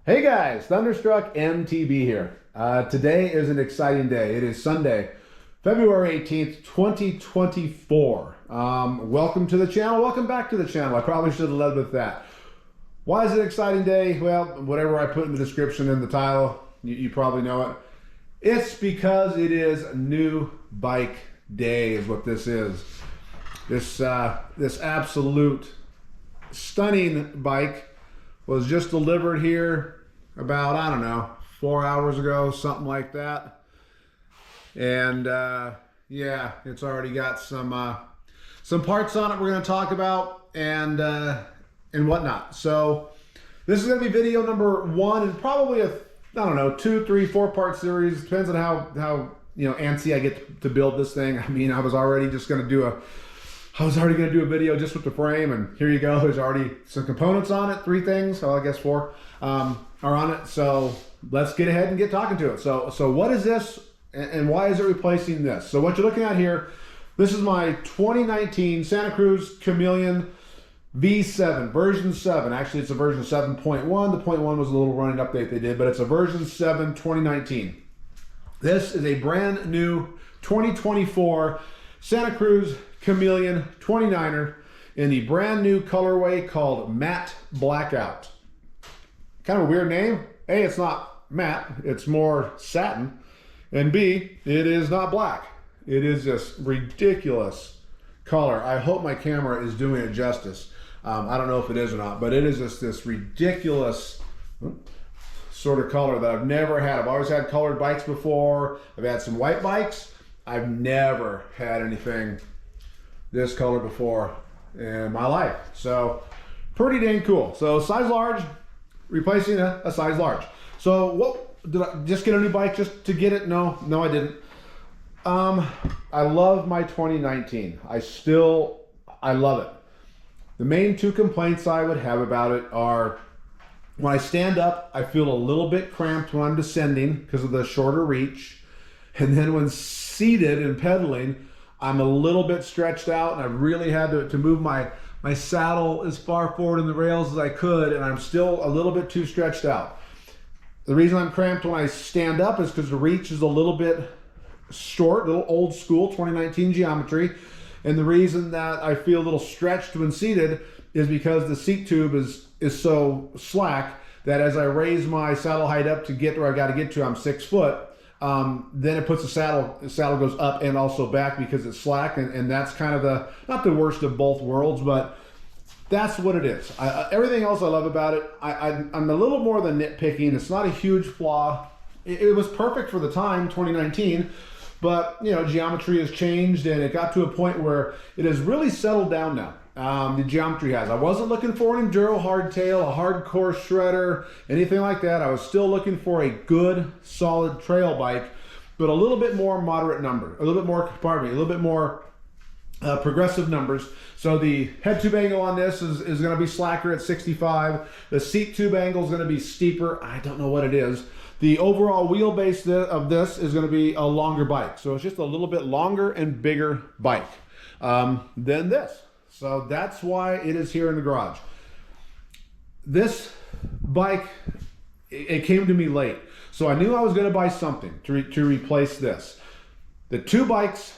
Hey guys, Thunderstruck MTB here. Today is an exciting day. It is Sunday, February 18th, 2024. Welcome to the channel. Welcome back to the channel. I probably should have led with that. Why is it an exciting day? Well, whatever I put in the description and the title, you probably know it. It's because it is new bike day is what this is. This absolute stunning bike was just delivered here about, I don't know, 4 hours ago, something like that. And yeah, it's already got some parts on it we're going to talk about and whatnot. So this is going to be video number one and probably I don't know, 2, 3, 4 part series. Depends on how antsy I get to build this thing. I mean, I was already going to do a video just with the frame, and here you go. There's already some components on it, 3 things, well, I guess 4 are on it. So let's get ahead and get talking to it. So what is this and why is it replacing this? So what you're looking at here, this is my 2019 Santa Cruz Chameleon V7, version 7. Actually, it's a version 7.1. The 0.1 was a little running update they did, but it's a version 7 2019. This is a brand new 2024 Santa Cruz Chameleon 29er in the brand new colorway called Matte Blackout. Kind of a weird name. A, it's not matte, it's more satin. And B, it is not black. It is this ridiculous color. I hope my camera is doing it justice. I don't know if it is or not, but it is just this ridiculous sort of color that I've never had. I've always had colored bikes before. I've had some white bikes. I've never had anything this color before in my life. So pretty dang cool. So size large, replacing a size large. So what, did I just get a new bike just to get it? No, I didn't. I love my 2019. I love it. The main 2 complaints I would have about it are when I stand up, I feel a little bit cramped when I'm descending because of the shorter reach. And then when seated and pedaling, I'm a little bit stretched out, and I really had to move my saddle as far forward in the rails as I could, and I'm still a little bit too stretched out. The reason I'm cramped when I stand up is because the reach is a little bit short, a little old school 2019 geometry. And the reason that I feel a little stretched when seated is because the seat tube is so slack that as I raise my saddle height up to get where I got to get to, I'm 6 foot. Then it puts the saddle goes up and also back because it's slack, and that's kind of not the worst of both worlds, but that's what it is. Everything else I love about it, I'm a little more than nitpicking. It's not a huge flaw. It was perfect for the time, 2019, but geometry has changed, and it got to a point where it has really settled down now. The geometry has. I wasn't looking for an enduro hardtail, a hardcore shredder, anything like that. I was still looking for a good, solid trail bike, but a little bit more moderate number, a little bit more progressive numbers. So the head tube angle on this is going to be slacker at 65. The seat tube angle is going to be steeper. I don't know what it is. The overall wheelbase of this is going to be a longer bike. So it's just a little bit longer and bigger bike than this. So that's why it is here in the garage. This bike, it came to me late. So I knew I was going to buy something to replace this. The 2 bikes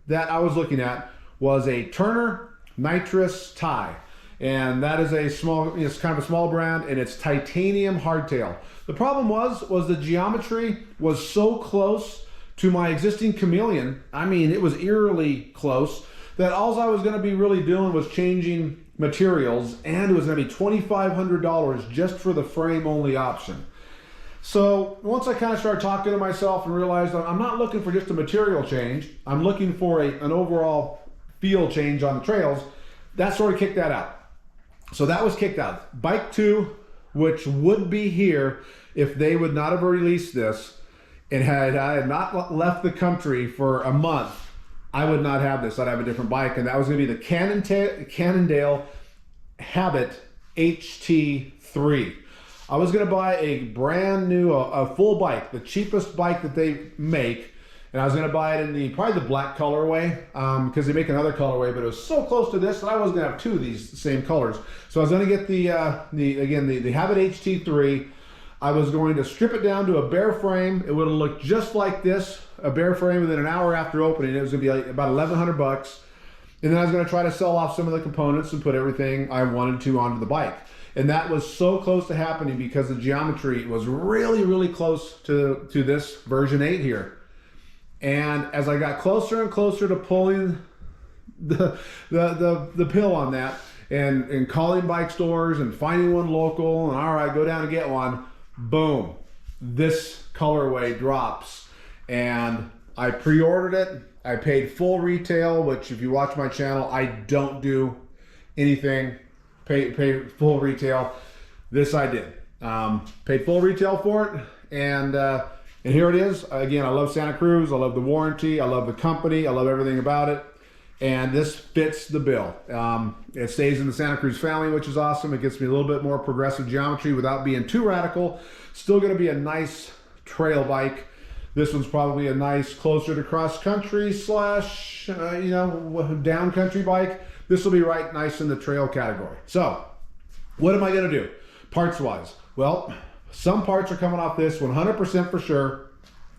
that I was looking at was a Turner Nitrous Tie. And that is it's kind of a small brand, and it's titanium hardtail. The problem was the geometry was so close to my existing Chameleon. I mean, it was eerily close, that all I was going to be really doing was changing materials, and it was going to be $2,500 just for the frame only option. So once I kind of started talking to myself and realized I'm not looking for just a material change, I'm looking for an overall feel change on the trails, that sort of kicked that out. So that was kicked out. Bike 2, which would be here if they would not have released this, and I had not left the country for a month, I would not have this. I'd have a different bike, and that was going to be the Cannondale Habit HT3. I was going to buy a brand new, a full bike, the cheapest bike that they make, and I was going to buy it in probably the black colorway, because they make another colorway, but it was so close to this that I wasn't going to have 2 of these same colors. So I was going to get the Habit HT3. I was going to strip it down to a bare frame. It would have looked just like this, a bare frame, and then an hour after opening, it was gonna be like about 1,100 bucks. And then I was gonna try to sell off some of the components and put everything I wanted to onto the bike. And that was so close to happening because the geometry was really, really close to this version 8 here. And as I got closer and closer to pulling the pill on that and calling bike stores and finding one local and all right, go down and get one, boom, this colorway drops. And I pre-ordered it. I paid full retail, which if you watch my channel, I don't do anything pay full retail. This I did. Paid full retail for it, and here it is. Again, I love Santa Cruz. I love the warranty. I love the company. I love everything about it. And this fits the bill. It stays in the Santa Cruz family, which is awesome. It gets me a little bit more progressive geometry without being too radical. Still going to be a nice trail bike. This one's probably a nice closer to cross country slash down country bike. This will be right nice in the trail category. So what am I going to do parts wise? Well, some parts are coming off this 100% for sure.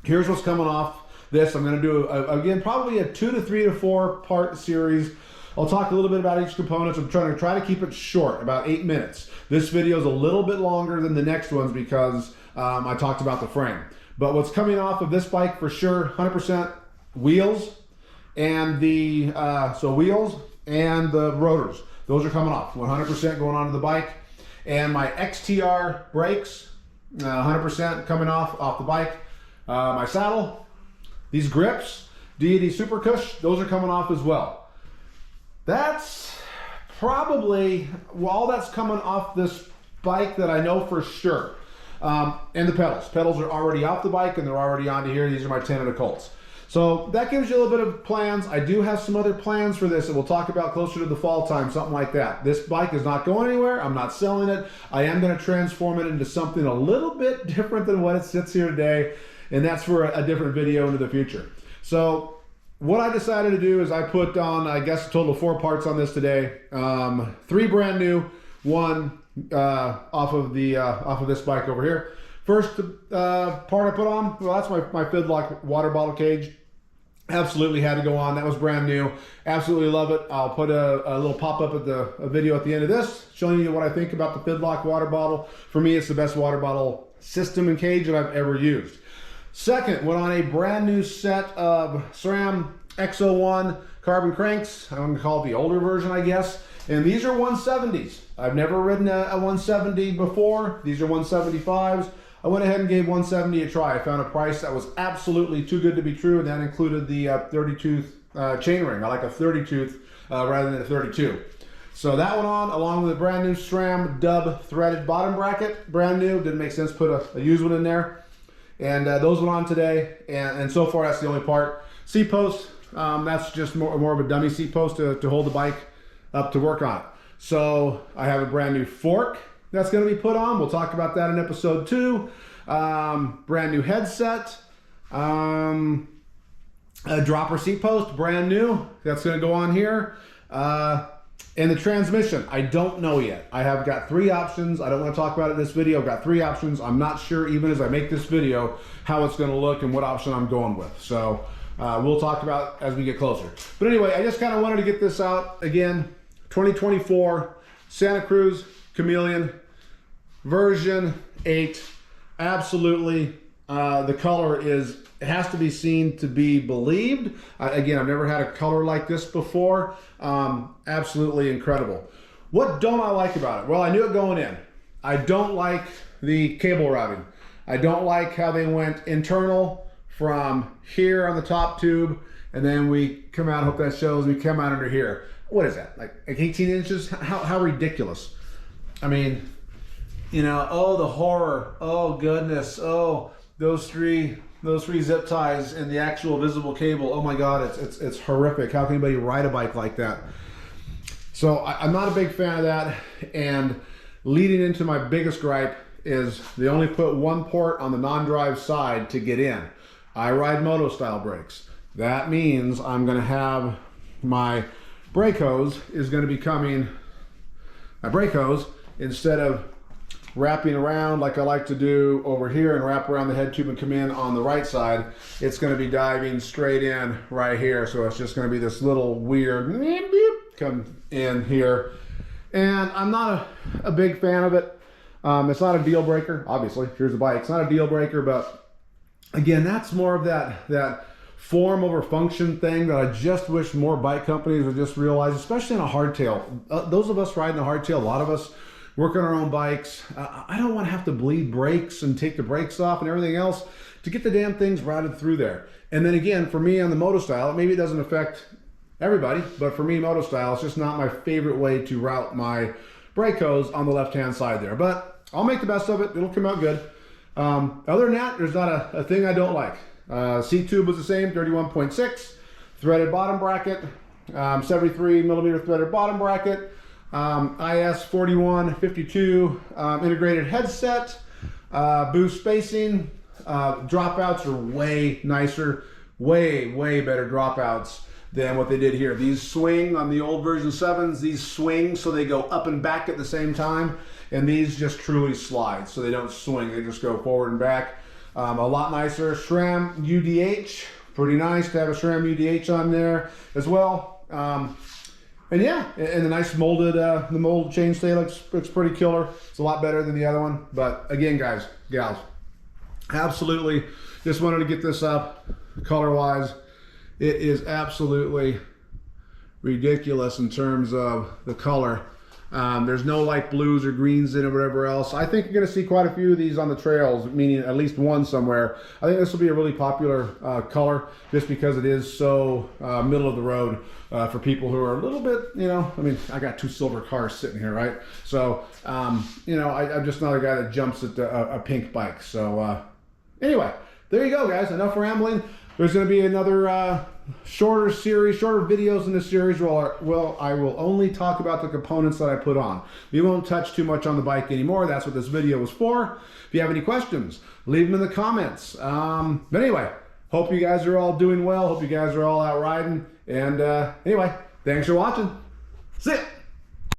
Here's what's coming off this. I'm going to do again probably a 2 to 3 to 4 part series. I'll talk a little bit about each component. I'm try to keep it short, about 8 minutes. This video is a little bit longer than the next ones because I talked about the frame. But what's coming off of this bike for sure, 100% wheels and the wheels and the rotors. Those are coming off, 100% going onto the bike. And my XTR brakes, 100% coming off the bike. My saddle, these grips, Deity Super Cush, those are coming off as well. That's probably all that's coming off this bike that I know for sure. And the pedals. Pedals are already off the bike and they're already onto here. These are my Tenant Colts. So that gives you a little bit of plans. I do have some other plans for this that we'll talk about closer to the fall time, something like that. This bike is not going anywhere. I'm not selling it. I am going to transform it into something a little bit different than what it sits here today. And that's for a different video into the future. So what I decided to do is I put on, I guess, a total of 4 parts on this today. 3 brand new, 1 off of this bike over here. First part I put on, well, that's my Fidlock water bottle cage. Absolutely had to go on. That was brand new. Absolutely love it. I'll put a little pop-up at a video at the end of this showing you what I think about the Fidlock water bottle. For me, it's the best water bottle system and cage that I've ever used. Second, went on a brand new set of SRAM X01 carbon cranks. I'm going to call it the older version, I guess. And these are 170s. I've never ridden a 170 before. These are 175s. I went ahead and gave 170 a try. I found a price that was absolutely too good to be true, and that included the 30-tooth chainring. I like a 30-tooth rather than a 32. So that went on, along with a brand new SRAM dub threaded bottom bracket. Brand new, didn't make sense to put a used one in there. And those went on today, and so far that's the only part. Seat post, that's just more of a dummy seat post to hold the bike up to work on it. So I have a brand new fork that's going to be put on. We'll talk about that in episode 2. Brand new headset. A dropper seat post, brand new. That's going to go on here. And the transmission, I don't know yet. I have got 3 options. I don't want to talk about it in this video. I've got 3 options. I'm not sure, even as I make this video, how it's going to look and what option I'm going with. So we'll talk about as we get closer. But anyway, I just kind of wanted to get this out. Again, 2024 Santa Cruz Chameleon version 8. Absolutely, the color it has to be seen to be believed. Again, I've never had a color like this before. Absolutely incredible. What don't I like about it? Well, I knew it going in. I don't like the cable routing. I don't like how they went internal from here on the top tube, and then we come out, I hope that shows, we come out under here. What is that, like 18 inches? How ridiculous. I mean, you know, oh, the horror, oh goodness, oh, those three zip ties and the actual visible cable, oh my God, it's horrific. How can anybody ride a bike like that? So I'm not a big fan of that, and leading into my biggest gripe is they only put 1 port on the non-drive side to get in. I ride moto style brakes. That means I'm gonna have my brake hose is gonna be coming, my brake hose, instead of wrapping around like I like to do over here and wrap around the head tube and come in on the right side, it's going to be diving straight in right here. So it's just going to be this little weird come in here. And I'm not a big fan of it. It's not a deal breaker, obviously. Here's the bike. It's not a deal breaker, but again, that's more of that form over function thing that I just wish more bike companies would just realize, especially in a hardtail. Those of us riding a hardtail, a lot of us work on our own bikes. I don't want to have to bleed brakes and take the brakes off and everything else to get the damn things routed through there. And then again, for me on the moto style, maybe it doesn't affect everybody, but for me, moto style, it's just not my favorite way to route my brake hose on the left-hand side there. But I'll make the best of it. It'll come out good. Other than that, there's not a thing I don't like. Seat tube was the same, 31.6, threaded bottom bracket, 73 millimeter threaded bottom bracket, IS 4152 integrated headset, boost spacing. Dropouts are way nicer, way better dropouts than what they did here. These swing on the old version 7s, these swing so they go up and back at the same time, and these just truly slide, so they don't swing, they just go forward and back. A lot nicer. SRAM UDH, pretty nice to have a SRAM UDH on there as well. And yeah, and the nice molded, the mold chainstay looks pretty killer. It's a lot better than the other one. But again, guys, gals, absolutely just wanted to get this up color-wise. It is absolutely ridiculous in terms of the color. There's no light blues or greens in it or whatever else. I think you're going to see quite a few of these on the trails, meaning at least one somewhere. I think this will be a really popular color just because it is so middle of the road for people who are a little bit, you know, I mean, I got 2 silver cars sitting here, right? So, you know, I'm just not a guy that jumps at a pink bike. So anyway, there you go, guys. Enough rambling. There's going to be another shorter videos in this series where I will only talk about the components that I put on. We won't touch too much on the bike anymore. That's what this video was for. If you have any questions, leave them in the comments. But anyway, hope you guys are all doing well. Hope you guys are all out riding. And anyway, thanks for watching. See ya.